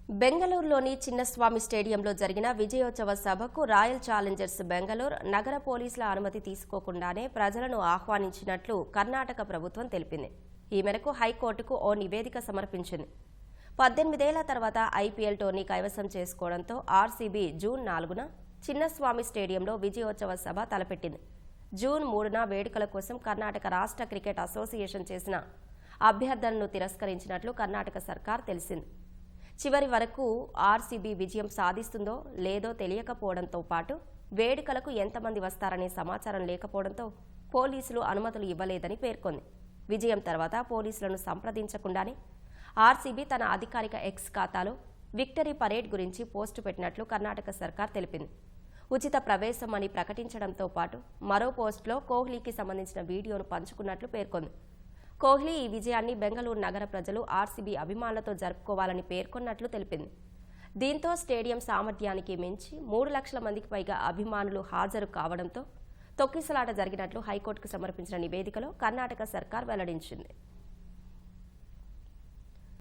బెంగళూరులోని చిన్నస్వామి స్టేడియంలో జరిగిన విజయోత్సవ సభకు రాయల్ ఛాలెంజర్స్ బెంగళూరు నగర పోలీసుల అనుమతి తీసుకోకుండానే ప్రజలను ఆహ్వానించినట్లు కర్ణాటక ప్రభుత్వం తెలిపింది. ఈ మేరకు హైకోర్టుకు ఓ నివేదిక సమర్పించింది. 18 ఏళ్ల తర్వాత ఐపీఎల్ టోర్నీ కైవసం చేసుకోవడంతో ఆర్సీబీ జూన్ 4న చిన్నస్వామి స్టేడియంలో విజయోత్సవ సభ తలపెట్టింది. జూన్ 3న వేడుకల కోసం కర్ణాటక రాష్ట్ర క్రికెట్ అసోసియేషన్ చేసిన అభ్యర్థనను తిరస్కరించినట్లు కర్ణాటక సర్కార్ తెలిసింది. చివరి వరకు ఆర్సీబీ విజయం సాధిస్తుందో లేదో తెలియకపోవడంతో పాటు వేడుకలకు ఎంతమంది వస్తారనే సమాచారం లేకపోవడంతో పోలీసులు అనుమతులు ఇవ్వలేదని పేర్కొంది. విజయం తర్వాత పోలీసులను సంప్రదించకుండానే ఆర్సీబీ తన అధికారిక ఎక్స్ ఖాతాలో విక్టరీ పరేడ్ గురించి పోస్టు పెట్టినట్లు కర్ణాటక సర్కార్ తెలిపింది. ఉచిత ప్రవేశం అని ప్రకటించడంతో పాటు మరో పోస్టులో కోహ్లీకి సంబంధించిన వీడియోను పంచుకున్నట్లు పేర్కొంది. కోహ్లీ ఈ విజయాన్ని బెంగళూరు నగర ప్రజలు ఆర్సీబీ అభిమానులతో జరుపుకోవాలని పేర్కొన్నట్లు తెలిపింది. దీంతో స్టేడియం సామర్థ్యానికి మించి 3 లక్షల మందికి పైగా అభిమానులు హాజరు కావడంతో తొక్కిసలాట జరిగినట్లు హైకోర్టుకు సమర్పించిన నివేదికలో కర్ణాటక సర్కార్ వెల్లడించింది.